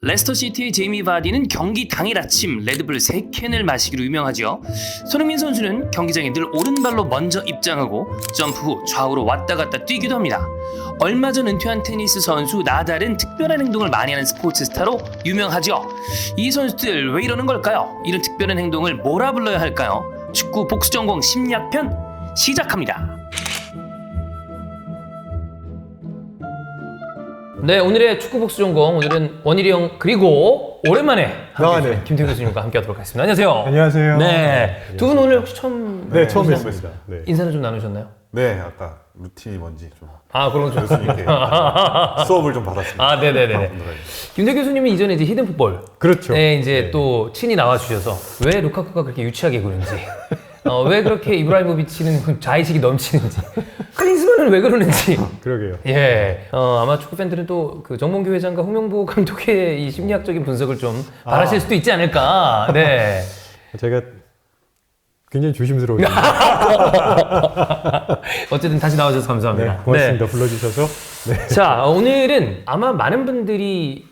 레스터시티의 제이미 바디는 경기 당일 아침 레드불 3캔을 마시기로 유명하죠. 손흥민 선수는 경기장에 늘 오른발로 먼저 입장하고 점프 후 좌우로 왔다 갔다 뛰기도 합니다. 얼마 전 은퇴한 테니스 선수 나달은 특별한 행동을 많이 하는 스포츠 스타로 유명하죠. 이 선수들 왜 이러는 걸까요? 이런 특별한 행동을 뭐라 불러야 할까요? 축구 복수 전공 심리학편 시작합니다. 네, 오늘의 축구 복수 전공, 오늘은 원일이 형 그리고 오랜만에 네. 김태균 교수님과 함께하도록 하겠습니다. 안녕하세요. 안녕하세요. 네, 두 분 오늘 혹시 처음 네, 처음 뵙습니다. 네. 인사는 좀 나누셨나요? 네, 아까 루틴이 뭔지 좀 그런 거 좀. 이렇게 수업을 좀 받았습니다. 네네네. 김태균 교수님이 이전에 이제 히든 풋볼, 그렇죠. 네, 이제 또 친히 나와 주셔서 왜 루카쿠가 그렇게 유치하게 구는지, 왜 그렇게 이브라이모비치는 자의식이 넘치는지, 클린스만은 왜 그러는지. 그러게요. 예, 아마 축구 팬들은 또 그 정몽규 회장과 홍명보 감독의 이 심리학적인 분석을 좀 바라실 수도 있지 않을까. 네. 제가 굉장히 조심스러워요. 어쨌든 다시 나와주셔서 감사합니다. 네, 고맙습니다. 불러주셔서. 네. 자, 오늘은 아마 많은 분들이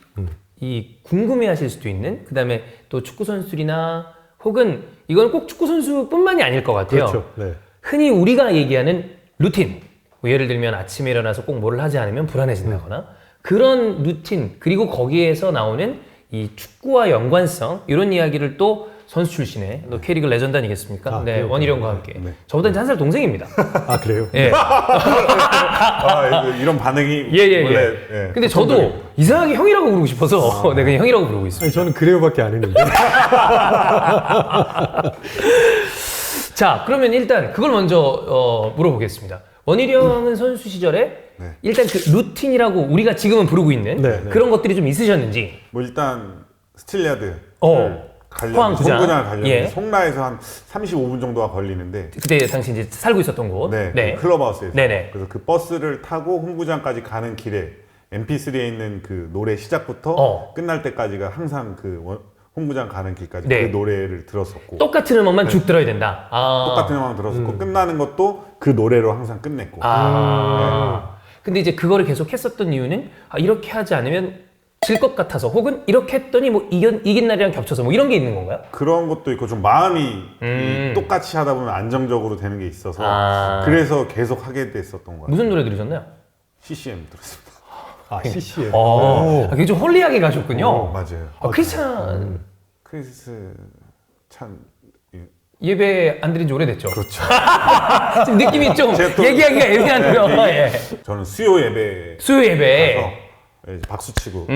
이 궁금해하실 수도 있는, 그 다음에 또 축구 선수들이나 혹은 이건 꼭 축구 선수뿐만이 아닐 것 같아요. 그렇죠. 네. 흔히 우리가 얘기하는 루틴, 뭐 예를 들면 아침에 일어나서 꼭 뭐를 하지 않으면 불안해진다거나 그런 루틴, 그리고 거기에서 나오는 이 축구와 연관성, 이런 이야기를 또 선수 출신의 또 K리그 레전드 아니겠습니까? 네, 원일이 형과 함께. 네. 저보다 이제 한 살 동생입니다. 아, 그래요? 예. 이런 반응이 예. 원래 근데 저도 이상하게 형이라고 부르고 싶어서 네, 그냥 형이라고 부르고 있습니다. 아니, 저는 그래요밖에 안 했는데. 자, 그러면 일단 그걸 먼저 물어보겠습니다. 원일이 형은 선수 시절에 네. 일단 그 루틴이라고 우리가 지금은 부르고 있는 네. 그런 것들이 좀 있으셨는지. 뭐 일단 스틸리아드 포항 구장. 송구장을 가려면 예. 송라에서 한 35분 정도가 걸리는데 그때 당시 이제 살고 있었던 곳. 그 클럽하우스에서 네네. 그래서 그 버스를 타고 홍구장까지 가는 길에 MP3에 있는 그 노래 시작부터 끝날 때까지가 항상 그 홍구장 가는 길까지 네. 그 노래를 들었었고 똑같은 음악만 쭉 들어야 된다. 똑같은 음악 들었었고 끝나는 것도 그 노래로 항상 끝냈고 근데 이제 그거를 계속 했었던 이유는 이렇게 하지 않으면 질 것 같아서, 혹은 이렇게 했더니 뭐 이긴 날이랑 겹쳐서 뭐 이런 게 있는 건가요? 그런 것도 있고 좀 마음이 똑같이 하다 보면 안정적으로 되는 게 있어서 그래서 계속 하게 됐었던 것 같아요. 무슨 노래 들으셨나요? CCM 들었습니다. 아, CCM. 굉장히 좀 홀리하게 가셨군요. 맞아요. 크리스찬 크리스 참 예배 안 드린 지 오래됐죠? 그렇죠. 지금 느낌이 좀 제가 또- 얘기하기가 애매하네요. 예. 저는 수요 예배 수요 예배. 가서 이제 박수 치고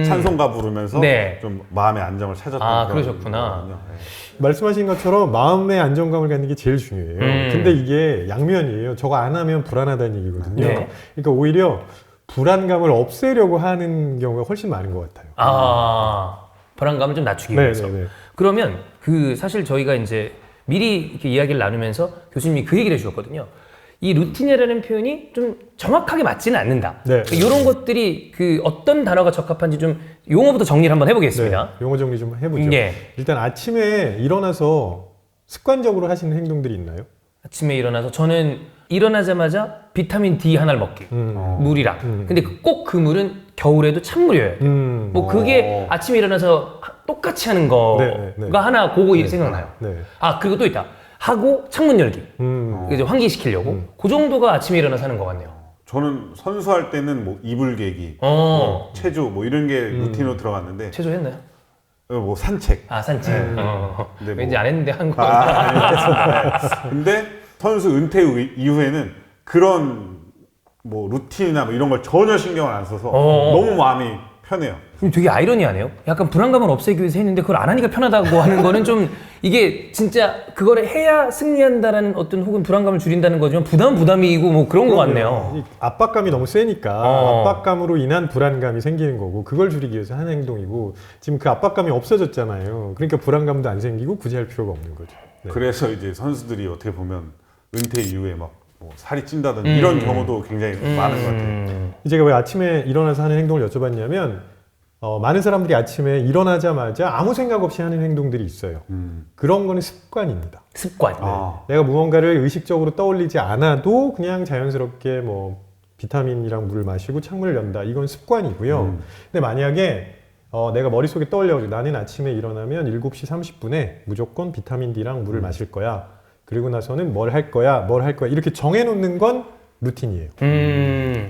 찬송가 부르면서 네. 좀 마음의 안정을 찾았던 그런 그러셨구나. 거거든요. 네. 말씀하신 것처럼 마음의 안정감을 갖는 게 제일 중요해요. 근데 이게 양면이에요. 저거 안 하면 불안하다는 얘기거든요. 네. 그러니까 오히려 불안감을 없애려고 하는 경우가 훨씬 많은 것 같아요. 불안감을 좀 낮추기 위해서. 네네네. 그러면 그 사실 저희가 이제 미리 이렇게 이야기를 나누면서 교수님이 그 얘기를 해주셨거든요. 이 루틴이라는 표현이 좀 정확하게 맞지는 않는다. 네. 이런 것들이 그 어떤 단어가 적합한지 좀 용어부터 정리를 한번 해보겠습니다. 네, 용어 정리 좀 해보죠. 예. 일단 아침에 일어나서 습관적으로 하시는 행동들이 있나요? 아침에 일어나서 저는 일어나자마자 비타민 D 하나를 먹기. 물이랑. 근데 꼭 그 물은 겨울에도 찬물이에요. 뭐 그게 아침에 일어나서 똑같이 하는 거가 네. 하나 그거 생각나요. 네. 그리고 또 있다. 하고 창문 열기. 이제 환기시키려고. 그 정도가 아침에 일어나서 하는 것 같네요. 저는 선수할 때는 뭐 이불 개기, 체조 뭐 이런 게 루틴으로 들어갔는데 체조했나요? 뭐 산책. 산책. 근데 왠지 뭐- 안 했는데 한 거. 근데 선수 은퇴 이후에는 그런 뭐 루틴이나 뭐 이런 걸 전혀 신경을 안 써서 너무 마음이 편해요. 그럼 되게 아이러니하네요. 약간 불안감을 없애기 위해서 했는데 그걸 안 하니까 편하다고 하는 거는 좀 이게 진짜 그거를 해야 승리한다라는 어떤 혹은 불안감을 줄인다는 거지만 부담이고 뭐 그런 거 같네요. 이 압박감이 너무 세니까 압박감으로 인한 불안감이 생기는 거고 그걸 줄이기 위해서 하는 행동이고 지금 그 압박감이 없어졌잖아요. 그러니까 불안감도 안 생기고 굳이 할 필요가 없는 거죠. 네. 그래서 이제 선수들이 어떻게 보면 은퇴 이후에 막 뭐 살이 찐다든지 이런 경우도 굉장히 많은 것 같아요. 제가 왜 아침에 일어나서 하는 행동을 여쭤봤냐면 많은 사람들이 아침에 일어나자마자 아무 생각 없이 하는 행동들이 있어요. 그런 거는 습관입니다. 습관. 내가 무언가를 의식적으로 떠올리지 않아도 그냥 자연스럽게 뭐 비타민이랑 물을 마시고 창문을 연다. 이건 습관이고요. 근데 만약에 내가 머릿속에 떠올려가지고 나는 아침에 일어나면 7시 30분에 무조건 비타민 D랑 물을 마실 거야. 그리고 나서는 뭘 할 거야 이렇게 정해놓는 건 루틴이에요.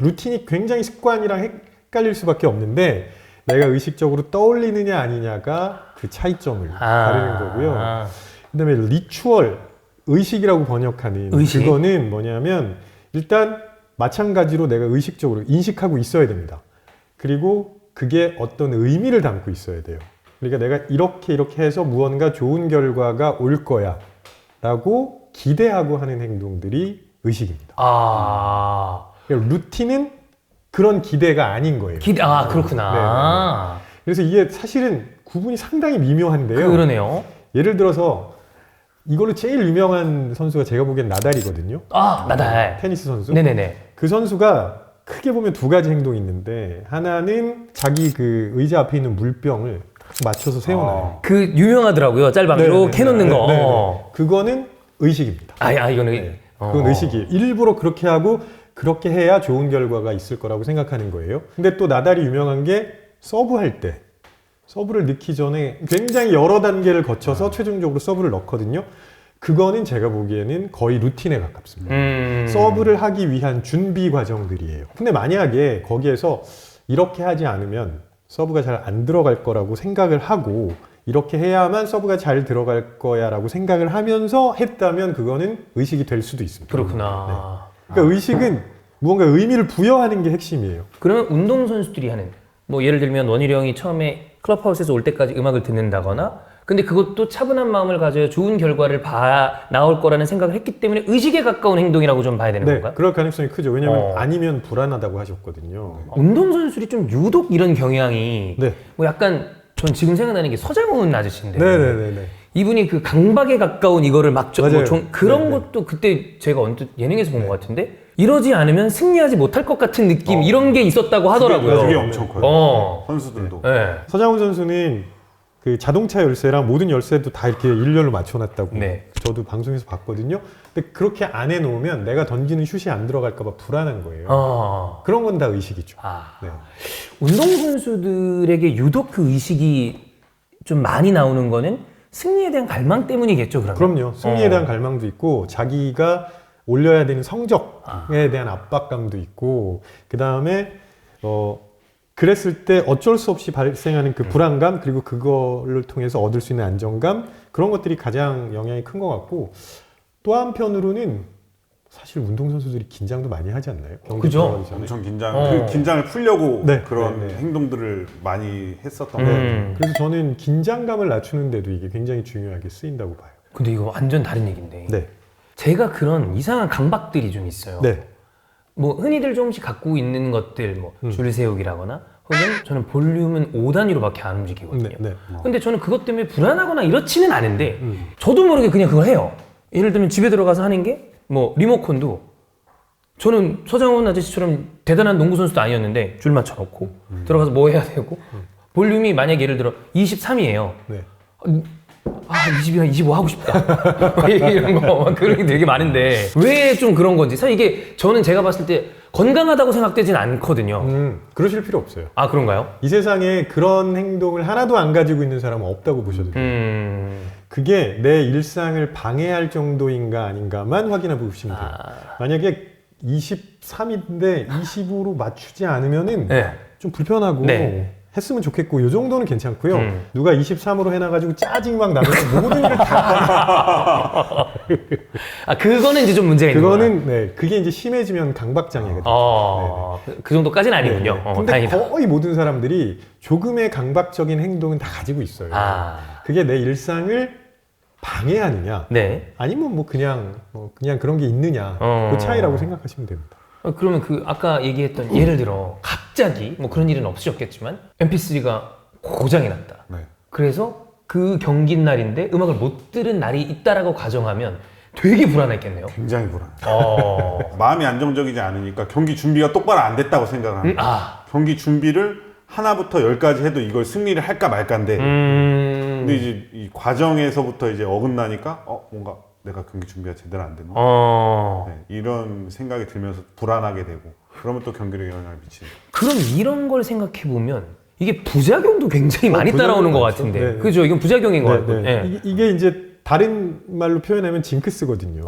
루틴이 굉장히 습관이랑 헷갈릴 수밖에 없는데 내가 의식적으로 떠올리느냐 아니냐가 그 차이점을 가리는 거고요. 그다음에 리추얼, 의식이라고 번역하는 의식? 그거는 뭐냐면 일단 마찬가지로 내가 의식적으로 인식하고 있어야 됩니다. 그리고 그게 어떤 의미를 담고 있어야 돼요. 그러니까 내가 이렇게 해서 무언가 좋은 결과가 올 거야 라고 기대하고 하는 행동들이 의식입니다. 그러니까 루틴은 그런 기대가 아닌 거예요. 그렇구나. 그래서 이게 사실은 구분이 상당히 미묘한데요. 그러네요. 예를 들어서 이걸로 제일 유명한 선수가 제가 보기엔 나달이거든요. 나달. 테니스 선수. 네네네. 그 선수가 크게 보면 두 가지 행동이 있는데 하나는 자기 그 의자 앞에 있는 물병을 맞춰서 세워놔요. 그 유명하더라고요. 짤방 이렇게 해놓는 거. 네네. 그거는 의식입니다. 이거는 네. 그건 의식이에요. 일부러 그렇게 하고 그렇게 해야 좋은 결과가 있을 거라고 생각하는 거예요. 근데 또 나달이 유명한 게 서브할 때 서브를 넣기 전에 굉장히 여러 단계를 거쳐서 최종적으로 서브를 넣거든요. 그거는 제가 보기에는 거의 루틴에 가깝습니다. 서브를 하기 위한 준비 과정들이에요. 근데 만약에 거기에서 이렇게 하지 않으면 서브가 잘 안 들어갈 거라고 생각을 하고 이렇게 해야만 서브가 잘 들어갈 거야 라고 생각을 하면서 했다면 그거는 의식이 될 수도 있습니다. 그렇구나. 그러니까 의식은 무언가 의미를 부여하는 게 핵심이에요. 그러면 운동선수들이 하는 뭐 예를 들면 원일이 형이 처음에 클럽하우스에서 올 때까지 음악을 듣는다거나 근데 그것도 차분한 마음을 가져야 좋은 결과를 나올 거라는 생각을 했기 때문에 의식에 가까운 행동이라고 좀 봐야 되는 건가요? 그럴 가능성이 크죠. 왜냐하면 아니면 불안하다고 하셨거든요. 운동선수들이 좀 유독 이런 경향이 네. 뭐 약간 전 지금 생각나는 게 서장훈 아저씨인데 네네네. 이분이 그 강박에 가까운 이거를 막 맞아요. 그런 네네. 것도 그때 제가 언뜻 예능에서 본 것 같은데 이러지 않으면 승리하지 못할 것 같은 느낌 이런 게 있었다고 하더라고요. 그게 엄청 커요. 네. 선수들도. 서장훈 선수는 그 자동차 열쇠랑 모든 열쇠도 다 이렇게 일렬로 맞춰놨다고 네. 저도 방송에서 봤거든요. 근데 그렇게 안 해놓으면 내가 던지는 슛이 안 들어갈까 봐 불안한 거예요. 그런 건 다 의식이죠. 네. 운동선수들에게 유독 그 의식이 좀 많이 나오는 거는 승리에 대한 갈망 때문이겠죠, 그러면? 그럼요. 승리에 대한 갈망도 있고 자기가 올려야 되는 성적에 대한 압박감도 있고 그 다음에 그랬을 때 어쩔 수 없이 발생하는 그 불안감 그리고 그거를 통해서 얻을 수 있는 안정감 그런 것들이 가장 영향이 큰 것 같고 또 한편으로는 사실 운동선수들이 긴장도 많이 하지 않나요? 경기 그죠? 들어가기 전에. 엄청 그 긴장을 풀려고 네. 그런 네. 행동들을 많이 했었던 거예요. 그래서 저는 긴장감을 낮추는데도 이게 굉장히 중요하게 쓰인다고 봐요. 근데 이거 완전 다른 얘기인데 네. 제가 그런 이상한 강박들이 좀 있어요. 네. 뭐 흔히들 조금씩 갖고 있는 것들 뭐 줄세우기라거나 혹은 저는 볼륨은 5단위로밖에 안 움직이거든요. 네. 근데 저는 그것 때문에 불안하거나 이렇지는 않은데 저도 모르게 그냥 그걸 해요. 예를 들면 집에 들어가서 하는 게 뭐 리모컨도 저는 서장훈 아저씨처럼 대단한 농구 선수도 아니었는데 줄 맞춰놓고 들어가서 뭐 해야 되고 볼륨이 만약 예를 들어 23이에요. 네. 20이나 25 하고 싶다. 이런 거 그런 게 되게 많은데 왜 좀 그런 건지 사실 이게 저는 제가 봤을 때 건강하다고 생각되진 않거든요. 그러실 필요 없어요. 그런가요? 이 세상에 그런 행동을 하나도 안 가지고 있는 사람은 없다고 보셔도 돼요. 그게 내 일상을 방해할 정도인가 아닌가만 확인해 보시면 돼요. 만약에 23인데 25로 맞추지 않으면은 좀 불편하고 했으면 좋겠고 이 정도는 괜찮고요. 누가 23으로 해놔가지고 짜증 막 나면서 모든 일을 다 그거는 이제 좀 문제가 있는 그거는 그게 이제 심해지면 강박장애가 돼요. 그 정도까지는 아니군요. 근데 다행이다. 거의 모든 사람들이 조금의 강박적인 행동은 다 가지고 있어요. 그게 내 일상을 방해하느냐, 아니면 뭐 그냥 그런 게 있느냐, 그 차이라고 생각하시면 됩니다. 그러면 아까 얘기했던 예를 들어 갑자기 뭐 그런 일은 없으셨겠지만 MP3가 고장이 났다. 그래서 그 경기 날인데 음악을 못 들은 날이 있다라고 가정하면 되게 불안했겠네요. 굉장히 불안해요. 마음이 안정적이지 않으니까 경기 준비가 똑바로 안 됐다고 생각을 합니다. 경기 준비를 하나부터 10까지 해도 이걸 승리를 할까 말까인데 근데 이제 이 과정에서부터 이제 어긋나니까 뭔가 내가 경기 준비가 제대로 안 됐나? 이런 생각이 들면서 불안하게 되고 그러면 또 경기력에 영향을 미치는. 그럼 이런 걸 생각해 보면 이게 부작용도 굉장히 많이 따라오는 것 많죠. 같은데. 네, 네. 그죠? 이건 부작용인 것 같고. 네. 이게 이제 다른 말로 표현하면 징크스거든요.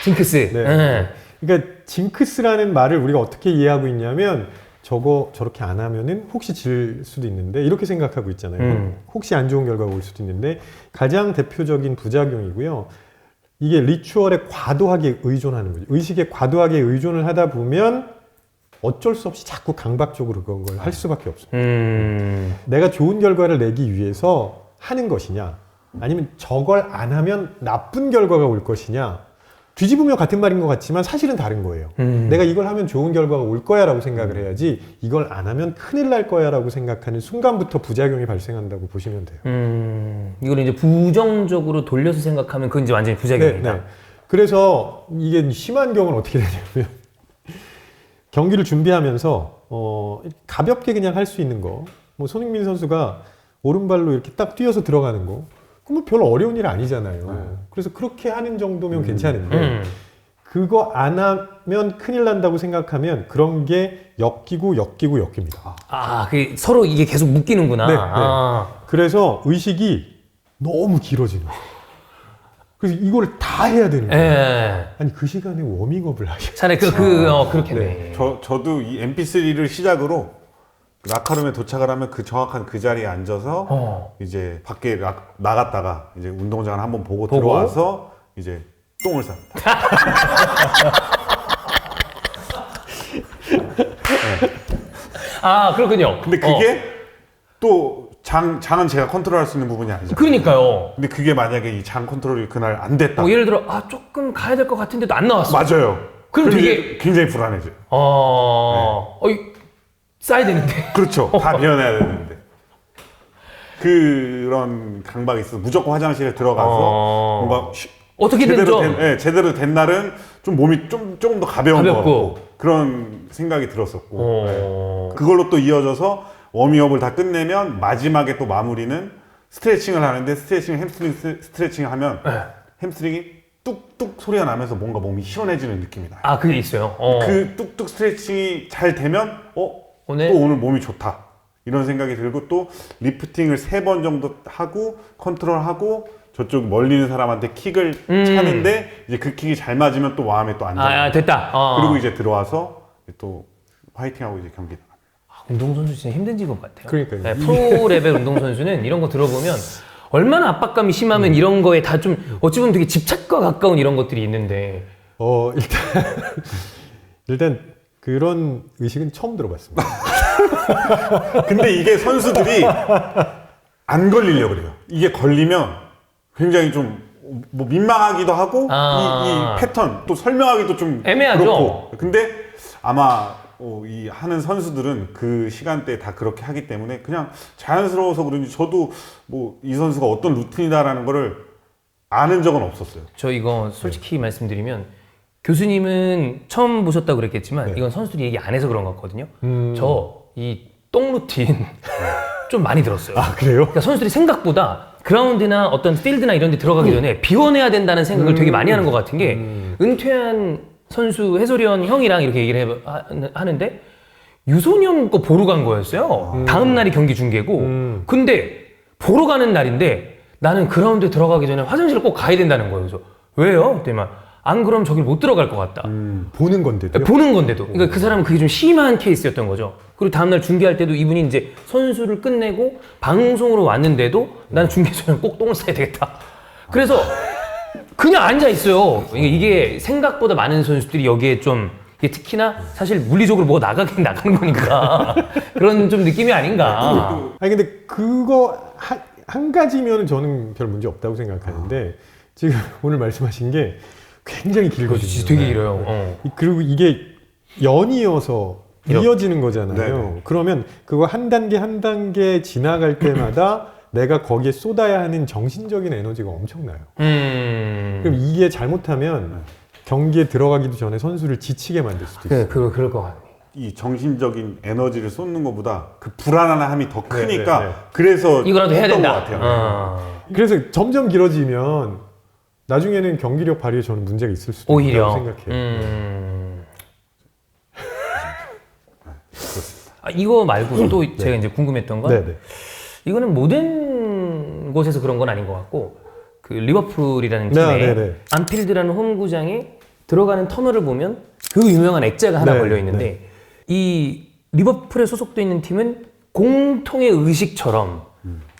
징크스. 네. 네. 그러니까 징크스라는 말을 우리가 어떻게 이해하고 있냐면 저렇게 안 하면은 혹시 질 수도 있는데 이렇게 생각하고 있잖아요. 혹시 안 좋은 결과가 올 수도 있는데 가장 대표적인 부작용이고요. 이게 리추얼에 과도하게 의존하는 거죠. 의식에 과도하게 의존을 하다 보면 어쩔 수 없이 자꾸 강박적으로 그런 걸 할 수밖에 없어요. 내가 좋은 결과를 내기 위해서 하는 것이냐 아니면 저걸 안 하면 나쁜 결과가 올 것이냐 뒤집으면 같은 말인 것 같지만 사실은 다른 거예요. 내가 이걸 하면 좋은 결과가 올 거야 라고 생각을 해야지 이걸 안 하면 큰일 날 거야 라고 생각하는 순간부터 부작용이 발생한다고 보시면 돼요. 이걸 이제 부정적으로 돌려서 생각하면 그건 이제 완전히 부작용이다. 네. 그래서 이게 심한 경우는 어떻게 되냐면 경기를 준비하면서 가볍게 그냥 할 수 있는 거 뭐 손흥민 선수가 오른발로 이렇게 딱 뛰어서 들어가는 거 뭐 별로 어려운 일 아니잖아요. 그래서 그렇게 하는 정도면 괜찮은데 그거 안 하면 큰일 난다고 생각하면 그런 게 엮입니다. 그 서로 이게 계속 묶이는구나. 네. 그래서 의식이 너무 길어지는 거예요. 그래서 이걸 다 해야 되는 거예요. 아니 그 시간에 워밍업을 하셔. 차라리 그렇겠네. 저도 이 MP3를 시작으로 라카룸에 도착을 하면 그 정확한 그 자리에 앉아서 이제 밖에 나갔다가 이제 운동장을 한번 보고 들어와서 이제 똥을 쌉니다. 그렇군요. 근데 그게 또 장은 제가 컨트롤할 수 있는 부분이 아니죠. 그러니까요. 근데 그게 만약에 이 장 컨트롤이 그날 안 됐다. 예를 들어 조금 가야 될 것 같은데도 안 나왔어. 맞아요. 그럼 되게 되게 굉장히 불안해져요. 싸야 되는데. 그렇죠. 다 배워내야 되는데. 그런 강박이 있어서 무조건 화장실에 들어가서 뭔가 어떻게든 제대로 된 날은 좀 몸이 조금 더 가벼운 것 같고 그런 생각이 들었었고 네. 그걸로 또 이어져서 워밍업을 다 끝내면 마지막에 또 마무리는 스트레칭을 하는데 햄스트링 스트레칭을 하면 햄스트링이 뚝뚝 소리가 나면서 뭔가 몸이 시원해지는 느낌이 나요. 그게 있어요. 그 뚝뚝 스트레칭이 잘 되면 또 오늘 몸이 좋다 이런 생각이 들고 또 리프팅을 3번 정도 하고 컨트롤하고 저쪽 멀리 있는 사람한테 킥을 차는데 이제 그 킥이 잘 맞으면 또 마음에 또 안정. 됐다. 그리고 이제 들어와서 또 화이팅하고 이제 경기 나갑니다. 운동선수 진짜 힘든 직업 같아요. 그러니까요. 네, 프로 레벨 운동선수는 이런 거 들어보면 얼마나 압박감이 심하면 이런 거에 다 좀 어찌 보면 되게 집착과 가까운 이런 것들이 있는데 일단 그런 의식은 처음 들어봤습니다. 근데 이게 선수들이 안 걸리려고 그래요. 이게 걸리면 굉장히 좀 뭐 민망하기도 하고 이 패턴 또 설명하기도 좀 애매하죠. 그렇고. 근데 아마 이 하는 선수들은 그 시간대에 다 그렇게 하기 때문에 그냥 자연스러워서 그런지 저도 뭐 이 선수가 어떤 루틴이다라는 거를 아는 적은 없었어요. 저 이거 솔직히 말씀드리면 교수님은 처음 보셨다고 그랬겠지만 이건 선수들이 얘기 안 해서 그런 것 같거든요. 저 이 똥 루틴 좀 많이 들었어요. 그래요? 그러니까 선수들이 생각보다 그라운드나 어떤 필드나 이런 데 들어가기 전에 비워내야 된다는 생각을 되게 많이 하는 것 같은 게 은퇴한 선수 해설위원 형이랑 이렇게 얘기를 하는데 유소년 거 보러 간 거였어요. 다음 날이 경기 중계고 근데 보러 가는 날인데 나는 그라운드에 들어가기 전에 화장실을 꼭 가야 된다는 거예요. 그래서 왜요? 그랬더니 안 그럼 저길 못 들어갈 것 같다. 보는 건데도? 보는 건데도. 그러니까 그 사람은 그게 좀 심한 케이스였던 거죠. 그리고 다음날 중계할 때도 이분이 이제 선수를 끝내고 방송으로 왔는데도 난 중계 전에 꼭 똥을 싸야 되겠다. 그래서 그냥 앉아 있어요. 이게 생각보다 많은 선수들이 여기에 좀 이게 특히나 사실 물리적으로 뭐가 나가긴 나가는 거니까 그런 좀 느낌이 아닌가. 아니 근데 그거 한 가지면 저는 별 문제 없다고 생각하는데 지금 오늘 말씀하신 게 굉장히 길거든요. 되게 길어요. 그리고 이게 연이어서 이어지는 거잖아요. 네네. 그러면 그거 한 단계 지나갈 때마다 내가 거기에 쏟아야 하는 정신적인 에너지가 엄청나요. 그럼 이게 잘못하면 경기에 들어가기도 전에 선수를 지치게 만들 수도 있어요. 그럴 것 같네. 이 정신적인 에너지를 쏟는 것보다 그 불안함이 더 크니까 네. 그래서 이거라도 해야 했던 된다. 것 같아요. 그래서 점점 길어지면 나중에는 경기력 발휘에 저는 문제가 있을 수도 오히려 있다고 생각해요. 이거 말고 또 제가 이제 궁금했던 건 네네. 이거는 모든 곳에서 그런 건 아닌 것 같고 그 리버풀이라는 팀의 네네. 안필드라는 홈구장에 들어가는 터널을 보면 그 유명한 액자가 하나 네, 걸려 있는데 이 리버풀에 소속돼 있는 팀은 공통의 의식처럼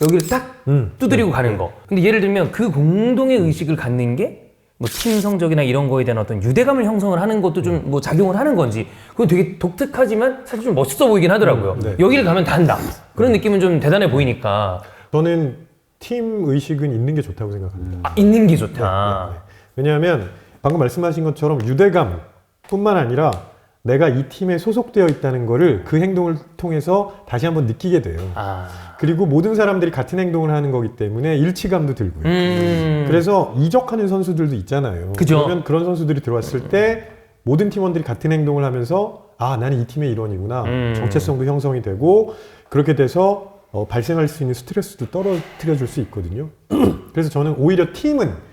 여기를 딱 두드리고 가는 거. 근데 예를 들면 그 공동의 의식을 갖는 게 뭐 팀 성적이나 이런 거에 대한 어떤 유대감을 형성을 하는 것도 좀 뭐 작용을 하는 건지 그건 되게 독특하지만 사실 좀 멋있어 보이긴 하더라고요. 네. 여기를 가면 다 한다. 그런 느낌은 좀 대단해 보이니까 저는 팀 의식은 있는 게 좋다고 생각합니다. 있는 게 좋다. 왜냐하면 방금 말씀하신 것처럼 유대감뿐만 아니라 내가 이 팀에 소속되어 있다는 거를 그 행동을 통해서 다시 한번 느끼게 돼요. 그리고 모든 사람들이 같은 행동을 하는 거기 때문에 일치감도 들고요. 그래서 이적하는 선수들도 있잖아요. 그죠. 그러면 그런 선수들이 들어왔을 때 모든 팀원들이 같은 행동을 하면서 아, 나는 이 팀의 일원이구나. 정체성도 형성이 되고 그렇게 돼서 발생할 수 있는 스트레스도 떨어뜨려 줄 수 있거든요. 그래서 저는 오히려 팀은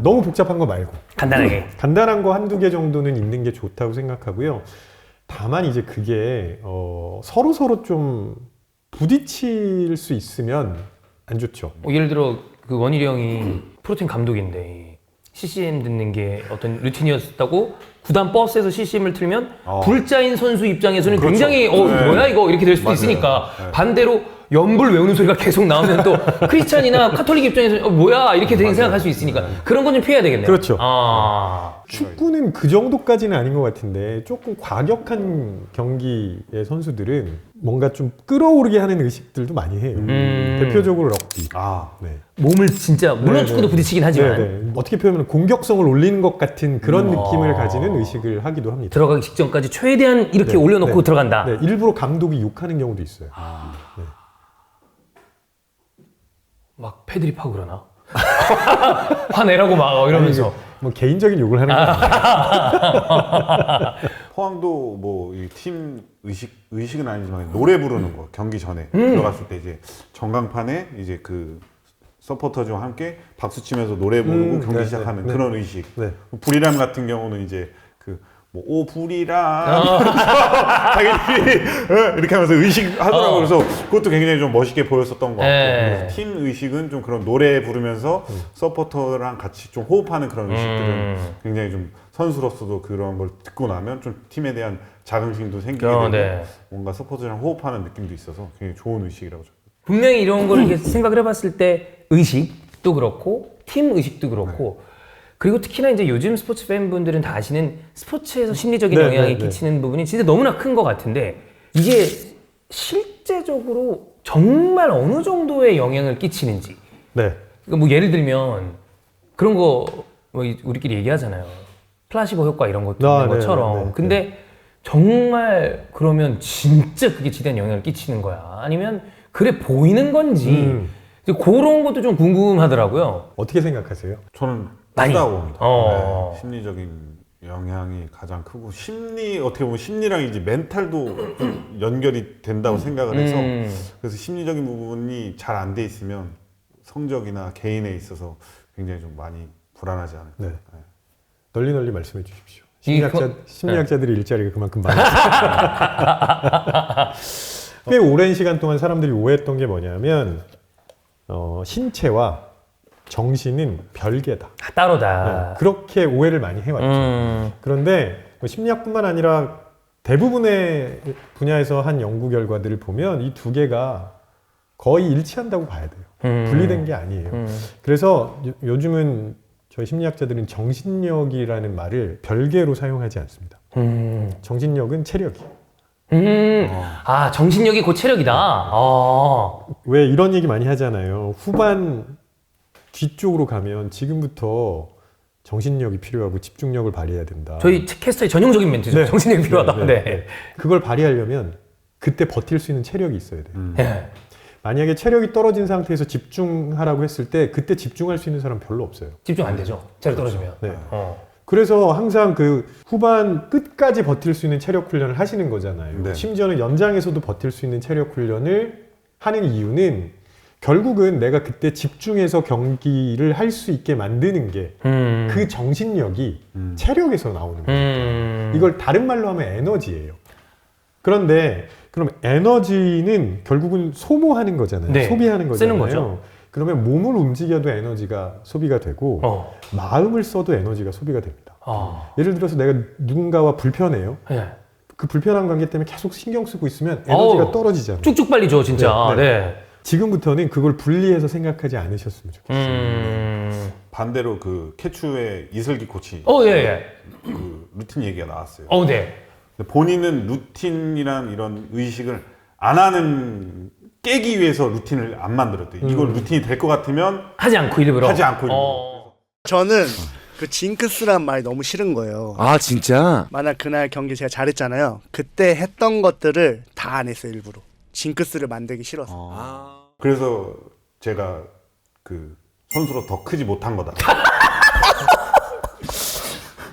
너무 복잡한 거 말고 간단하게. 간단한 거 한두 개 정도는 있는 게 좋다고 생각하고요. 다만 이제 그게 서로 좀 부딪힐 수 있으면 안 좋죠. 예를 들어 그 원일이 형이 프로팀 감독인데 CCM 듣는 게 어떤 루틴이었다고 구단 버스에서 CCM을 틀면 불자인 선수 입장에서는 그렇죠. 굉장히 네. 뭐야 이거 이렇게 될 수도 맞아요. 있으니까 네. 반대로 연불 외우는 소리가 계속 나오면 또 크리스찬이나 카톨릭 입장에서 뭐야 이렇게 생각할 수 있으니까 그런 건 좀 피해야 되겠네요. 그렇죠. 축구는 축구는 그 정도까지는 아닌 것 같은데 조금 과격한 경기의 선수들은 뭔가 좀 끌어오르게 하는 의식들도 많이 해요. 대표적으로 럭비. 네. 몸을 진짜 물론 네네. 축구도 부딪히긴 하지만 네네. 어떻게 표현하면 공격성을 올리는 것 같은 그런 느낌을 가지는 의식을 하기도 합니다. 들어가기 직전까지 최대한 이렇게 네, 올려놓고 네. 들어간다. 네, 일부러 감독이 욕하는 경우도 있어요. 막 패드립하고 그러나? 화내라고 막 이러면서 뭐 개인적인 욕을 하는 건 아니에요. 포항도 뭐 이 팀 의식은 아니지만 노래 부르는 거 경기 전에 들어갔을 때 이제 전광판에 이제 그 서포터즈와 함께 박수 치면서 노래 부르고 경기 네, 시작하는 네, 그런 의식. 네. 불이람 같은 경우는 이제 그 뭐 오 불이람 자기들이 이렇게 하면서 의식하더라고요. 그래서 그것도 굉장히 좀 멋있게 보였었던 것 같고 그래서 팀 의식은 좀 그런 노래 부르면서 서포터랑 같이 좀 호흡하는 그런 의식들은 굉장히 좀 선수로서도 그런 걸 듣고 나면 좀 팀에 대한 자긍심도 생기게 되고 네. 뭔가 서포터랑 호흡하는 느낌도 있어서 굉장히 좋은 의식이라고 생각합니다. 분명히 이런 걸 이렇게 생각을 해봤을 때 의식도 그렇고 팀 의식도 그렇고 그리고 특히나 이제 요즘 스포츠 팬분들은 다 아시는 스포츠에서 심리적인 네, 영향이 네, 네. 끼치는 부분이 진짜 너무나 큰 것 같은데 이게 실제적으로 정말 어느 정도의 영향을 끼치는지 네. 그러니까 뭐 예를 들면 그런 거 뭐 우리끼리 얘기하잖아요. 플라시보 효과 이런 것도 있는 네, 것처럼. 네, 네, 근데 정말 그러면 진짜 그게 지대한 영향을 끼치는 거야? 아니면 그래 보이는 건지 그런 것도 좀 궁금하더라고요. 어떻게 생각하세요? 저는 많이. 크다고 봅니다. 어. 네, 심리적인 영향이 가장 크고 어떻게 보면 심리랑 이제 멘탈도 좀 연결이 된다고 생각을 해서 그래서 심리적인 부분이 잘 안 돼 있으면 성적이나 개인에 있어서 굉장히 좀 많이 불안하지 않을까. 네. 널리 말씀해 주십시오. 네. 심리학자들의 일자리가 그만큼 많아요. 꽤 오랜 시간 동안 사람들이 오해했던 게 뭐냐면 신체와 정신은 별개다. 따로다. 그렇게 오해를 많이 해왔죠. 그런데 뭐 심리학뿐만 아니라 대부분의 분야에서 한 연구 결과들을 보면 이 두 개가 거의 일치한다고 봐야 돼요. 분리된 게 아니에요. 그래서 요즘은 저희 심리학자들은 정신력이라는 말을 별개로 사용하지 않습니다. 정신력은 체력이에요. 아, 정신력이 곧 체력이다. 왜 이런 얘기 많이 하잖아요. 후반 뒤쪽으로 가면 지금부터 정신력이 필요하고 집중력을 발휘해야 된다. 저희 캐스터의 전형적인 멘트죠. 네. 정신력이 필요하다. 네. 그걸 발휘하려면 그때 버틸 수 있는 체력이 있어야 돼요. 네. 만약에 체력이 떨어진 상태에서 집중하라고 했을 때 그때 집중할 수 있는 사람 별로 없어요. 집중 안 되죠. 체력 떨어지면. 네. 그래서 항상 그 후반 끝까지 버틸 수 있는 체력 훈련을 하시는 거잖아요. 네. 심지어는 연장에서도 버틸 수 있는 체력 훈련을 하는 이유는 결국은 내가 그때 집중해서 경기를 할 수 있게 만드는 게 그 정신력이 체력에서 나오는 거예요. 이걸 다른 말로 하면 에너지예요. 그런데 그럼 에너지는 결국은 소모하는 거잖아요. 네. 소비하는 거잖아요. 쓰는 거죠. 그러면 몸을 움직여도 에너지가 소비가 되고 마음을 써도 에너지가 소비가 됩니다. 예를 들어서 내가 누군가와 불편해요. 네. 그 불편한 관계 때문에 계속 신경 쓰고 있으면 에너지가 떨어지잖아요. 쭉쭉 빨리죠, 진짜. 네. 지금부터는 그걸 분리해서 생각하지 않으셨으면 좋겠어요. 반대로 그 캐추의 이슬기 코치 예. 그 루틴 얘기가 나왔어요. 네. 근데 본인은 루틴이란 이런 의식을 안 하는 깨기 위해서 루틴을 안 만들었대요. 이걸 루틴이 될 것 같으면 하지 않고 일부러. 하지 않고 일부러. 저는 그 징크스란 말이 너무 싫은 거예요. 아 진짜? 만약 그날 경기 제가 잘했잖아요. 그때 했던 것들을 다 안 했어요, 일부러. 징크스를 만들기 싫어서. 그래서 제가 그 선수로 더 크지 못한 거다.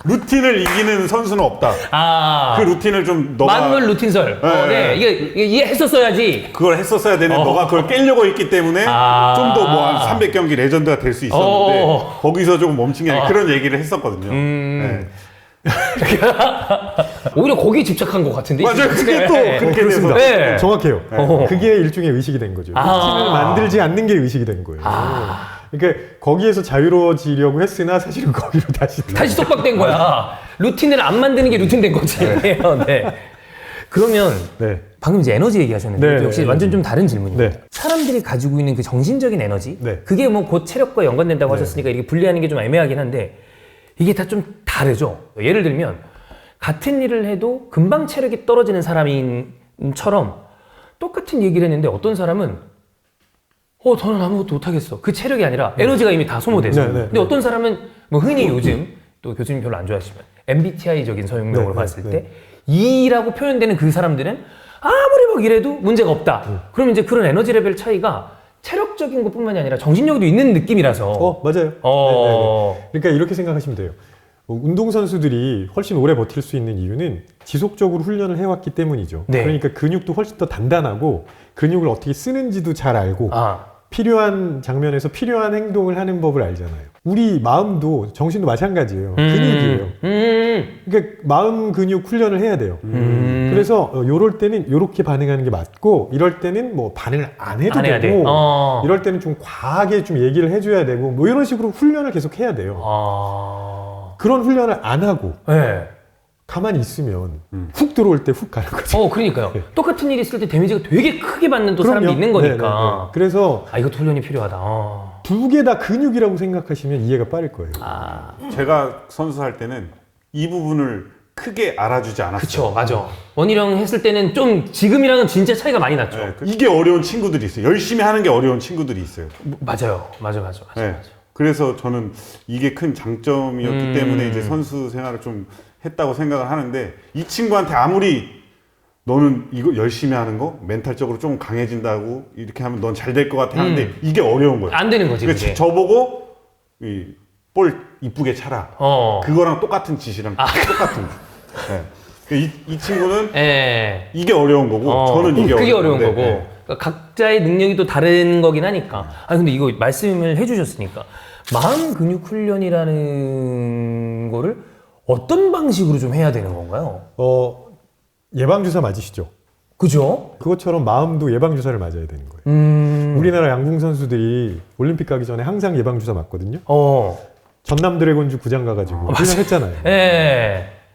루틴을 이기는 선수는 없다. 그 루틴을 좀 너가 만물 루틴설. 네. 이게 이해했었어야지. 그걸 했었어야 되는 너가 그걸 깨려고 했기 때문에 좀 더 뭐 한 300경기 레전드가 될 수 있었는데 거기서 조금 멈춘 게 아니라 그런 얘기를 했었거든요. 네. 오히려 거기에 집착한 것 같은데. 맞아요. 그게 또 네. 그렇게 돼서 그렇습니다. 네. 정확해요. 그게 일종의 의식이 된 거죠. 루틴을 만들지 않는 게 의식이 된 거예요. 그러니까 거기에서 자유로워지려고 했으나 사실은 거기로 다시 속박된 거야. 루틴을 안 만드는 게 루틴 된 거지. 네. 그러면 네. 방금 이제 에너지 얘기하셨는데 네, 역시 네, 완전 좀 다른 질문입니다. 네. 사람들이 가지고 있는 그 정신적인 에너지, 네. 그게 뭐 곧 체력과 연관된다고 하셨으니까 이렇게 분리하는 게 좀 애매하긴 한데 이게 다 좀 다르죠. 예를 들면 같은 일을 해도 금방 체력이 떨어지는 사람인처럼 똑같은 얘기를 했는데 어떤 사람은 저는 아무것도 못하겠어. 그 체력이 아니라 에너지가 이미 다 소모돼서. 근데 어떤 사람은 뭐 흔히 요즘 또 교수님 별로 안 좋아하시면 MBTI적인 서명명으로 봤을 때 E라고 표현되는 그 사람들은 아무리 막 이래도 문제가 없다. 그러면 이제 그런 에너지 레벨 차이가 체력적인 것뿐만이 아니라 정신력에도 있는 느낌이라서. 맞아요. 네네네. 그러니까 이렇게 생각하시면 돼요. 운동선수들이 훨씬 오래 버틸 수 있는 이유는 지속적으로 훈련을 해왔기 때문이죠. 네. 그러니까 근육도 훨씬 더 단단하고 근육을 어떻게 쓰는지도 잘 알고 필요한 장면에서 필요한 행동을 하는 법을 알잖아요. 우리 마음도 정신도 마찬가지예요. 근육이에요. 그러니까 마음 근육 훈련을 해야 돼요. 그래서 요럴 때는 요렇게 반응하는 게 맞고 이럴 때는 뭐 반응을 안 해도 되고 이럴 때는 좀 과하게 좀 얘기를 해줘야 되고 뭐 이런 식으로 훈련을 계속 해야 돼요. 그런 훈련을 안 하고 가만히 있으면 훅 들어올 때 훅 가는 거죠. 그러니까요. 똑같은 일이 있을 때 데미지가 되게 크게 받는 또 사람도 있는 거니까. 그래서 이것도 훈련이 필요하다. 두 개 다 근육이라고 생각하시면 이해가 빠를 거예요. 제가 선수할 때는 이 부분을 크게 알아주지 않았어요. 그쵸, 맞아. 원희룡 했을 때는 좀 지금이랑은 진짜 차이가 많이 났죠. 네, 이게 어려운 친구들이 있어요. 열심히 하는 게 어려운 친구들이 있어요. 맞아. 네. 그래서 저는 이게 큰 장점이었기 때문에 이제 선수 생활을 좀 했다고 생각을 하는데 이 친구한테 아무리 너는 이거 열심히 하는 거 멘탈적으로 좀 강해진다고 이렇게 하면 넌 잘 될 것 같아 하는데 이게 어려운 거예요. 안 되는 거지. 그러니까 저보고 볼 이쁘게 차라. 그거랑 똑같은 짓이랑 똑같은 거. 네. 이 친구는 이게 어려운 거고 저는 이게 그게 어려운 건데, 거고. 네. 그러니까 각자의 능력이 또 다른 거긴 하니까. 근데 이거 말씀을 해주셨으니까 마음 근육 훈련이라는 거를 어떤 방식으로 좀 해야 되는 건가요? 예방주사 맞으시죠? 그죠? 그것처럼 마음도 예방주사를 맞아야 되는 거예요. 우리나라 양궁 선수들이 올림픽 가기 전에 항상 예방주사 맞거든요. 전남 드래곤즈 구장 가가지고 훈련했잖아요.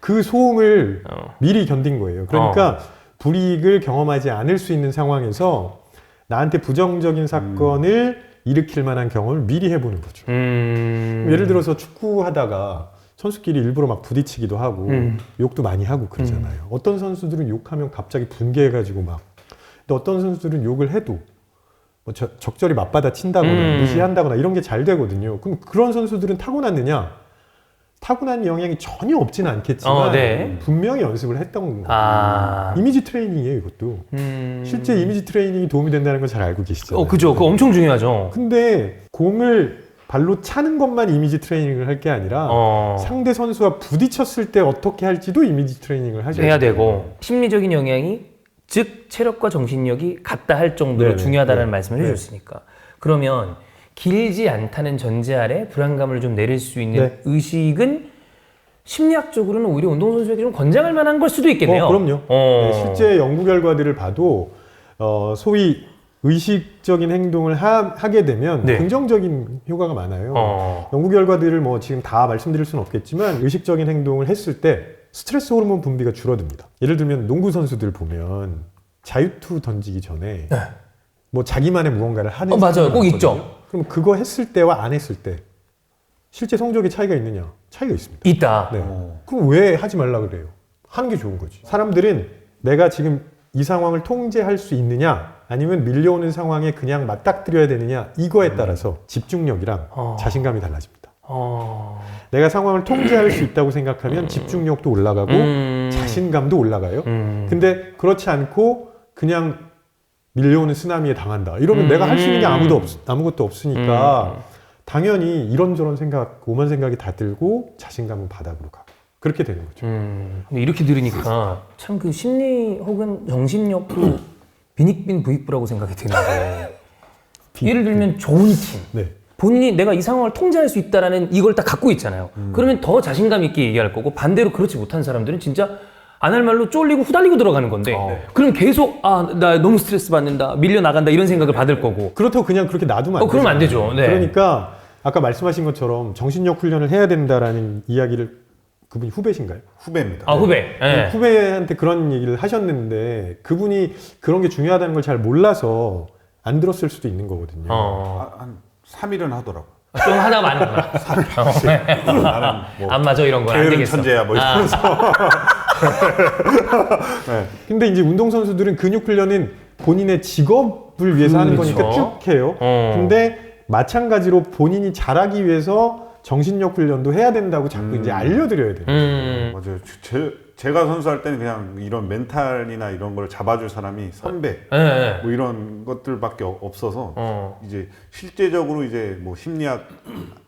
그 소음을 미리 견딘 거예요. 그러니까 불이익을 경험하지 않을 수 있는 상황에서 나한테 부정적인 사건을 일으킬 만한 경험을 미리 해보는 거죠. 예를 들어서 축구하다가 선수끼리 일부러 막 부딪히기도 하고 욕도 많이 하고 그러잖아요. 어떤 선수들은 욕하면 갑자기 분개해가지고 막 근데 어떤 선수들은 욕을 해도 뭐 적절히 맞받아 친다거나 무시한다거나 이런 게 잘 되거든요. 그럼 그런 선수들은 타고났느냐? 타고난 영향이 전혀 없지는 않겠지만 분명히 연습을 했던 거예요. 이미지 트레이닝이에요, 이것도. 실제 이미지 트레이닝이 도움이 된다는 걸 잘 알고 계시잖아요. 그죠. 그거 엄청 중요하죠. 근데 공을 발로 차는 것만 이미지 트레이닝을 할 게 아니라 상대 선수와 부딪혔을 때 어떻게 할지도 이미지 트레이닝을 해야 되고 심리적인 영향이 즉 체력과 정신력이 같다 할 정도로 중요하다는 말씀을 해주셨으니까 그러면 길지 않다는 전제 아래 불안감을 좀 내릴 수 있는 의식은 심리학적으로는 오히려 운동선수에게 좀 권장할 만한 걸 수도 있겠네요. 그럼요. 네, 실제 연구 결과들을 봐도 소위 의식적인 행동을 하게 되면 네. 긍정적인 효과가 많아요. 연구 결과들을 뭐 지금 다 말씀드릴 수는 없겠지만 의식적인 행동을 했을 때 스트레스 호르몬 분비가 줄어듭니다. 예를 들면 농구 선수들 보면 자유투 던지기 전에 네. 뭐 자기만의 무언가를 하는 맞아요. 사람이 꼭 많거든요. 있죠. 그럼 그거 했을 때와 안 했을 때 실제 성적에 차이가 있느냐? 차이가 있습니다. 있다. 네. 그럼 왜 하지 말라 그래요? 하는 게 좋은 거지. 사람들은 내가 지금 이 상황을 통제할 수 있느냐 아니면 밀려오는 상황에 그냥 맞닥뜨려야 되느냐 이거에 따라서 집중력이랑 자신감이 달라집니다. 내가 상황을 통제할 수 있다고 생각하면 집중력도 올라가고 자신감도 올라가요. 근데 그렇지 않고 그냥 밀려오는 쓰나미에 당한다. 이러면 내가 할 수 있는 게 아무것도 없으니까 당연히 이런저런 생각, 오만 생각이 다 들고 자신감은 바닥으로 가고 그렇게 되는 거죠. 근데 이렇게 들으니까 참 그 심리 혹은 정신력도 빈익빈 부익부라고 생각이 드는데 예를 들면 좋은 팀 네. 본인이 내가 이 상황을 통제할 수 있다라는 이걸 딱 갖고 있잖아요. 그러면 더 자신감 있게 얘기할 거고 반대로 그렇지 못한 사람들은 진짜 안 할 말로 쫄리고 후달리고 들어가는 건데 그럼 계속 나 너무 스트레스 받는다 밀려 나간다 이런 생각을 받을 거고 그렇다고 그냥 그렇게 놔두면 안 되죠. 그러면 안 되죠. 네. 그러니까 아까 말씀하신 것처럼 정신력 훈련을 해야 된다라는 이야기를 그분이 후배신가요? 후배입니다. 후배. 네. 후배한테 그런 얘기를 하셨는데 그분이 그런 게 중요하다는 걸 잘 몰라서 안 들었을 수도 있는 거거든요. 한 3일은 하더라고. 좀 하다 마는구나. 나는 뭐 안 맞아 이런 건 안 게으른 되겠어. 천재야 뭐 이러면서. 네. 근데 이제 운동선수들은 근육 훈련은 본인의 직업을 위해서 하는 거니까 그렇죠. 쭉 해요. 근데 마찬가지로 본인이 잘하기 위해서 정신력 훈련도 해야 된다고 자꾸 이제 알려드려야 돼요. 맞아요. 제가 선수할 때는 그냥 이런 멘탈이나 이런 걸 잡아줄 사람이 선배 네. 뭐 이런 것들밖에 없어서 이제 실제적으로 이제 뭐 심리학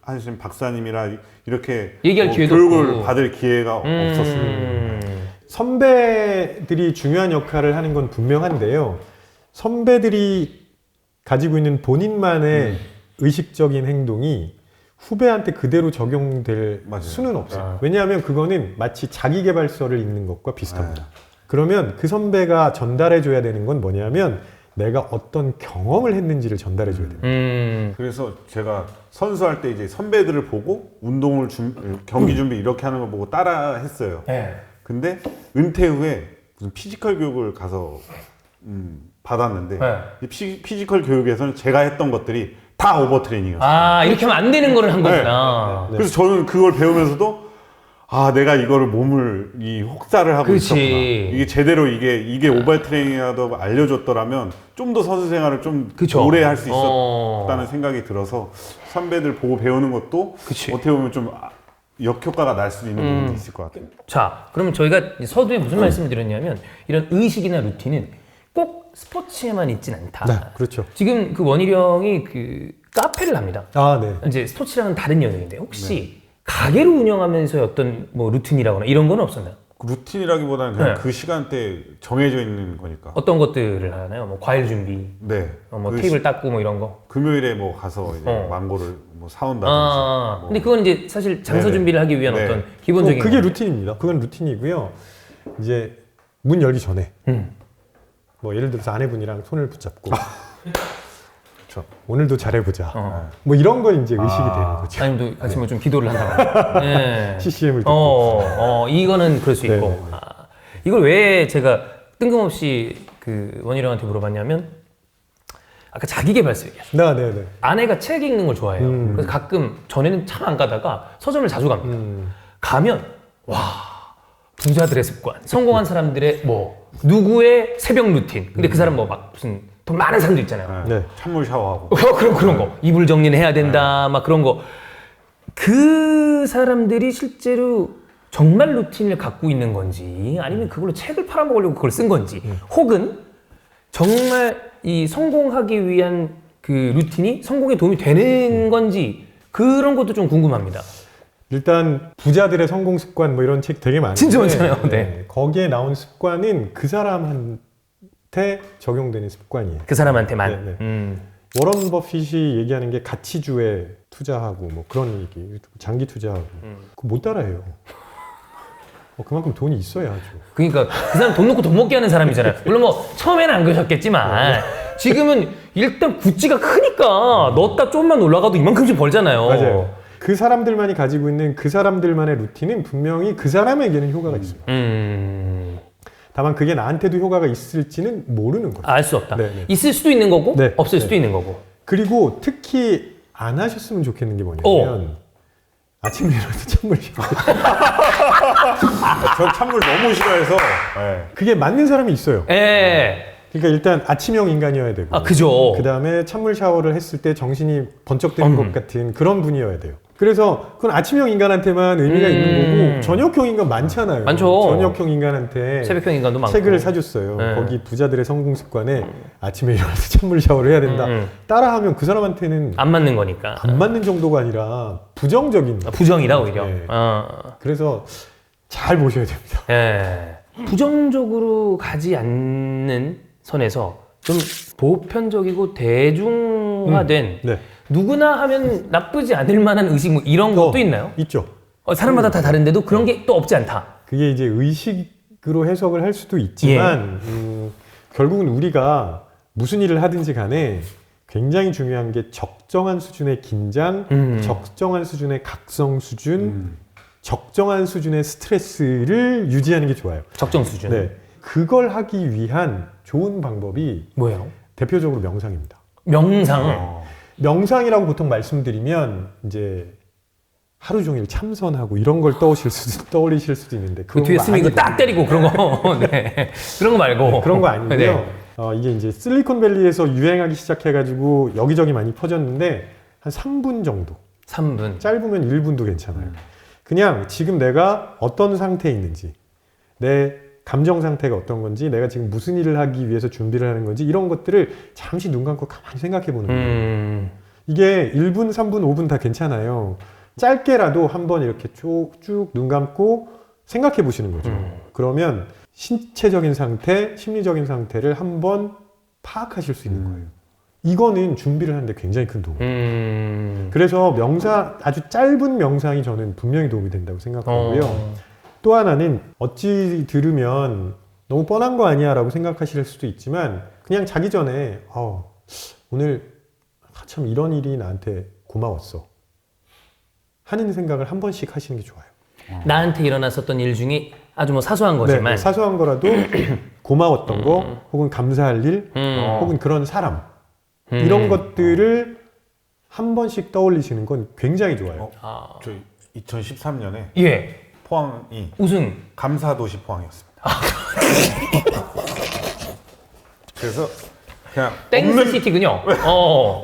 하신 박사님이라 이렇게 얘기할 뭐 기회도 교육을 없고. 받을 기회가 없었어요. 선배들이 중요한 역할을 하는 건 분명한데요. 선배들이 가지고 있는 본인만의 의식적인 행동이 후배한테 그대로 적용될 맞아요. 수는 없어요. 왜냐하면 그거는 마치 자기계발서를 읽는 것과 비슷합니다. 그러면 그 선배가 전달해줘야 되는 건 뭐냐면 내가 어떤 경험을 했는지를 전달해줘야 돼요. 그래서 제가 선수할 때 이제 선배들을 보고 운동을 경기 준비 이렇게 하는 걸 보고 따라 했어요. 네. 근데 은퇴 후에 무슨 피지컬 교육을 가서 받았는데 이 피지컬 교육에서는 제가 했던 것들이 다 오버 트레이닝이었어요. 이렇게 하면 안 되는 거를 한 거구나. 그래서 저는 그걸 배우면서도 내가 이거를 이 혹사를 하고 그렇지. 있었구나. 이게 제대로 이게 오버 트레이닝이라도 알려줬더라면 좀 더 선수 생활을 좀 그쵸. 오래 할 수 있었다는 생각이 들어서 선배들 보고 배우는 것도 그치. 어떻게 보면 좀 역효과가 날 수도 있는 부분이 있을 것 같아요. 자, 그러면 저희가 서두에 무슨 말씀을 드렸냐면 이런 의식이나 루틴은 꼭 스포츠에만 있진 않다. 네, 그렇죠. 지금 그 원일이 형이 그 카페를 합니다. 네. 이제 스포츠랑은 다른 영역인데 혹시 가게를 운영하면서의 어떤 뭐 루틴이라거나 이런 건 없었나요? 루틴이라기보다는 그냥 네. 그 시간대에 정해져 있는 거니까. 어떤 것들을 하나요? 뭐 과일 준비, 네. 뭐 그 테이블 닦고 뭐 이런 거. 금요일에 뭐 가서 이제 망고를 뭐 사온다든지. 뭐. 근데 그건 이제 사실 장소 네네. 준비를 하기 위한 네. 어떤 기본적인. 그게 건데. 루틴입니다. 그건 루틴이고요. 이제 문 열기 전에 뭐 예를 들어서 아내분이랑 손을 붙잡고 오늘도 잘해보자. 뭐 이런 거 이제 의식이 되는 거죠. 아니면 또 같이 뭐 좀 기도를 한다거나. 네. CCM을 듣고. 이거는 그럴 수 있고. 네, 네, 네. 이걸 왜 제가 뜬금없이 그 원일이 형한테 물어봤냐면 아까 자기계발서 얘기하셨죠. 네. 아내가 책 읽는 걸 좋아해요. 그래서 가끔 전에는 참 안 가다가 서점을 자주 갑니다. 가면 부자들의 습관, 성공한 사람들의 뭐 누구의 새벽 루틴. 근데 그 사람 뭐 막 무슨 돈 많은 사람도 있잖아요. 네. 찬물 샤워하고. 그런 거. 이불 정리는 해야 된다. 막 그런 거. 그 사람들이 실제로 정말 루틴을 갖고 있는 건지 아니면 그걸로 책을 팔아먹으려고 그걸 쓴 건지 혹은 정말 이 성공하기 위한 그 루틴이 성공에 도움이 되는 건지 그런 것도 좀 궁금합니다. 일단 부자들의 성공 습관 뭐 이런 책 되게 많은데 진짜 많잖아요. 네. 거기에 나온 습관은 그 사람한테 적용되는 습관이에요. 그 사람한테만. 네. 워런 버핏이 얘기하는 게 가치주에 투자하고 뭐 그런 얘기, 장기 투자하고 그거 못 따라해요. 그만큼 돈이 있어야죠. 그러니까 그 사람 돈 놓고 돈 먹게 하는 사람이잖아요. 물론 뭐 처음에는 안 그러셨겠지만 지금은 일단 구찌가 크니까 넣었다 좀만 올라가도 이만큼씩 벌잖아요. 맞아요. 그 사람들만이 가지고 있는 그 사람들만의 루틴은 분명히 그 사람에게는 효과가 있어요. 다만 그게 나한테도 효과가 있을지는 모르는 거죠. 알 수 없다. 네. 있을 수도 있는 거고 네. 없을 네. 수도 있는 거고. 그리고 특히 안 하셨으면 좋겠는 게 뭐냐면 아침에 일어나서 찬물 샤워. 전 찬물 너무 싫어해서. 예. 그게 맞는 사람이 있어요. 예. 그러니까 일단 아침형 인간이어야 되고 아, 그죠. 그 다음에 찬물 샤워를 했을 때 정신이 번쩍 드는 것 같은 그런 분이어야 돼요. 그래서 그건 아침형 인간한테만 의미가 있는 거고 저녁형 인간 많잖아요. 많죠. 저녁형 인간한테 새벽형 인간도 많고. 책을 사줬어요. 네. 거기 부자들의 성공 습관에 아침에 일어나서 찬물 샤워를 해야 된다. 따라하면 그 사람한테는 안 맞는 거니까. 안 맞는 정도가 아니라 부정적인. 부정이다 오히려. 네. 어. 그래서 잘 보셔야 됩니다. 예. 부정적으로 가지 않는 선에서 좀 보편적이고 대중화된 네. 누구나 하면 나쁘지 않을 만한 의식 뭐 이런 것도 있나요? 있죠. 사람마다 다 다른데도 그런 게 또 없지 않다. 그게 이제 의식으로 해석을 할 수도 있지만 결국은 우리가 무슨 일을 하든지 간에 굉장히 중요한 게 적정한 수준의 긴장, 적정한 수준의 각성 수준, 적정한 수준의 스트레스를 유지하는 게 좋아요. 적정 수준. 네, 그걸 하기 위한 좋은 방법이 뭐예요? 대표적으로 명상입니다. 명상. 명상이라고 보통 말씀드리면 이제 하루 종일 참선하고 이런 걸 떠올리실 수도 있는데 그 뒤에 쓰면 이거 딱 때리고 그런 거. 네. 그런 거 말고. 그런 거 아니고요. 네. 이게 이제 실리콘밸리에서 유행하기 시작해가지고 여기저기 많이 퍼졌는데 한 3분 정도. 3분. 짧으면 1분도 괜찮아요. 그냥 지금 내가 어떤 상태에 있는지, 내 감정 상태가 어떤 건지, 내가 지금 무슨 일을 하기 위해서 준비를 하는 건지 이런 것들을 잠시 눈 감고 가만히 생각해 보는 거예요. 이게 1분, 3분, 5분 다 괜찮아요. 짧게라도 한번 이렇게 쭉 눈 감고 생각해 보시는 거죠. 그러면 신체적인 상태, 심리적인 상태를 한번 파악하실 수 있는 거예요. 이거는 준비를 하는데 굉장히 큰 도움이에요. 그래서 아주 짧은 명상이 저는 분명히 도움이 된다고 생각하고요. 또 하나는 어찌 들으면 너무 뻔한 거 아니야 라고 생각하실 수도 있지만 그냥 자기 전에 오늘 참 이런 일이 나한테 고마웠어 하는 생각을 한 번씩 하시는 게 좋아요. 나한테 일어났었던 일 중에 아주 뭐 사소한 거지만 네, 사소한 거라도 고마웠던 거 혹은 감사할 일 혹은 그런 사람 이런 것들을 한 번씩 떠올리시는 건 굉장히 좋아요. 저희 2013년에 예. 포항이 우승. 감사도시 포항이었습니다. 그래서 그냥 땡스시티군요.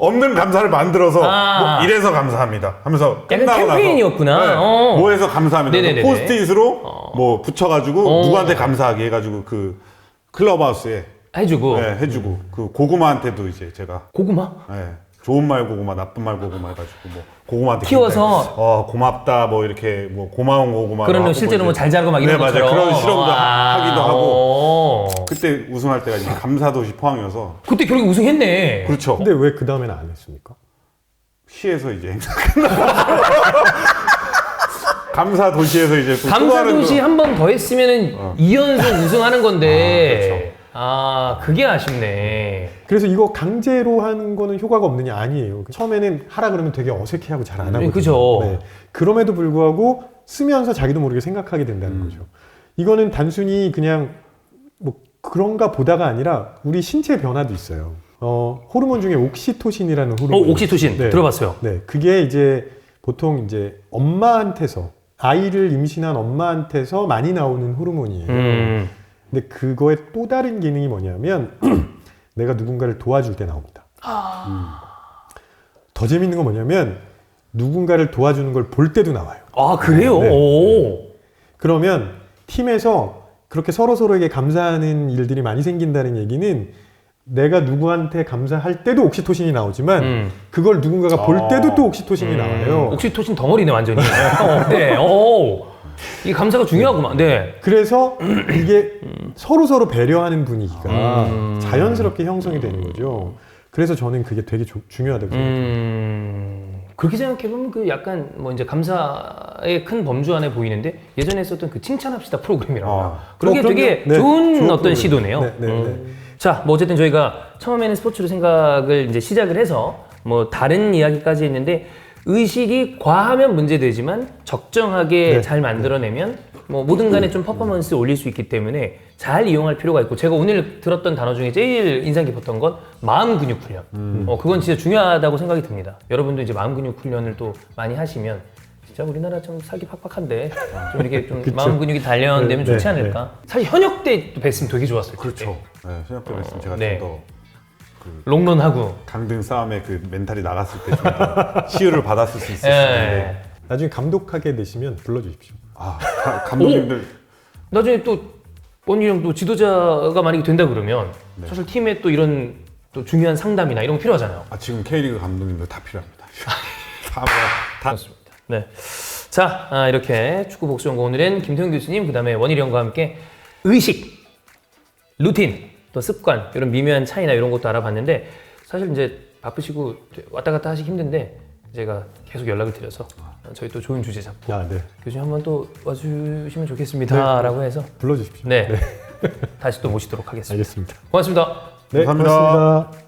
없는 감사를 만들어서 아. 뭐 이래서 감사합니다 하면서 약간 끝나고 캠페인이었구나. 나서 뭐 해서 감사합니다. 네네네네. 포스트잇으로 뭐 붙여가지고 누구한테 감사하게 해가지고 그 클럽하우스에 해주고. 해주고 그 고구마한테도 이제 제가 고구마? 좋은 말 고구마, 나쁜 말 고구마 해가지고 뭐 고구마한테 키워서 고맙다 뭐 이렇게 뭐 고마운 고구마. 그러면 실제로 뭐 잘 자고 막 이런 것처럼. 맞아요. 그런 실험도 하기도 하고. 하고. 그때 우승할 때가 이제 감사도시 포항이어서. 그때 결국 우승했네. 그렇죠. 근데 왜 그 다음에는 안 했습니까? 시에서 이제 행사 감사도시에서 이제 또 감사도시 한 번 더 했으면은 2연속 우승하는 건데. 그렇죠. 그게 아쉽네. 그래서 이거 강제로 하는 거는 효과가 없느냐? 아니에요. 처음에는 하라 그러면 되게 어색해하고 잘 안 하거든요. 그죠. 네. 그럼에도 불구하고 쓰면서 자기도 모르게 생각하게 된다는 거죠. 이거는 단순히 그냥 뭐 그런가 보다가 아니라 우리 신체 변화도 있어요. 호르몬 중에 옥시토신이라는 호르몬. 옥시토신 들어봤어요. 네, 그게 이제 보통 이제 엄마한테서 아이를 임신한 엄마한테서 많이 나오는 호르몬이에요. 근데 그거의 또 다른 기능이 뭐냐면 내가 누군가를 도와줄 때 나옵니다. 더 재밌는 건 뭐냐면 누군가를 도와주는 걸 볼 때도 나와요. 아, 그래요? 네. 오. 그러면 팀에서 그렇게 서로서로에게 감사하는 일들이 많이 생긴다는 얘기는 내가 누구한테 감사할 때도 옥시토신이 나오지만 그걸 누군가가 볼 때도 또 옥시토신이 나와요. 옥시토신 덩어리네 완전히. 네. 이게 감사가 중요하구만. 네. 그래서 이게 서로서로 배려하는 분위기가 자연스럽게 형성이 되는 거죠. 그래서 저는 그게 되게 중요하다고 생각해요. 그렇게 생각해보면 그 약간 뭐 이제 감사의 큰 범주 안에 보이는데 예전에 했었던 그 칭찬합시다 프로그램이라고. 그게 그럼요. 되게 네, 좋은 좋은 어떤 프로그램. 시도네요. 네, 네, 네. 자, 뭐 어쨌든 저희가 처음에는 스포츠로 생각을 이제 시작을 해서 뭐 다른 이야기까지 했는데 의식이 과하면 문제되지만 적정하게 네, 잘 만들어내면 뭐 뭐든 간에 좀 퍼포먼스 올릴 수 있기 때문에 잘 이용할 필요가 있고 제가 오늘 들었던 단어 중에 제일 인상 깊었던 건 마음 근육 훈련. 그건 진짜 중요하다고 생각이 듭니다. 여러분도 이제 마음 근육 훈련을 또 많이 하시면 진짜 우리나라 좀 살기 팍팍한데 좀 이렇게 좀 그쵸. 마음 근육이 단련되면 네, 좋지 네, 않을까? 사실 현역 때 또 뵀으면 되게 좋았을 그렇죠. 텐데. 네, 생각해 봤으면 제가 네. 좀 더 롱런하고. 강등 싸움에 그 멘탈이 나갔을 때 좀 더 치유를 받았을 수 있었을 예. 텐데. 나중에 감독하게 되시면 불러주십시오. 아, 감독님들 나중에 또 원희 형도 지도자가 만약에 된다 그러면 사실 팀에 또 이런 또 중요한 상담이나 이런 거 필요하잖아요. 지금 K리그 감독님들 다 필요합니다. 다 그렇습니다. 네. 자, 이렇게 축구 복수연구 오늘은 김태형 교수님, 그 다음에 원희 형과 함께 의식, 루틴, 또 습관, 이런 미묘한 차이나 이런 것도 알아봤는데 사실 이제 바쁘시고 왔다 갔다 하시기 힘든데 제가 계속 연락을 드려서 저희 또 좋은 주제 잡고 네. 교수님 한번 또 와주시면 좋겠습니다 라고 해서 불러주십시오. 네. 다시 또 모시도록 하겠습니다. 알겠습니다. 고맙습니다. 네, 감사합니다. 고맙습니다.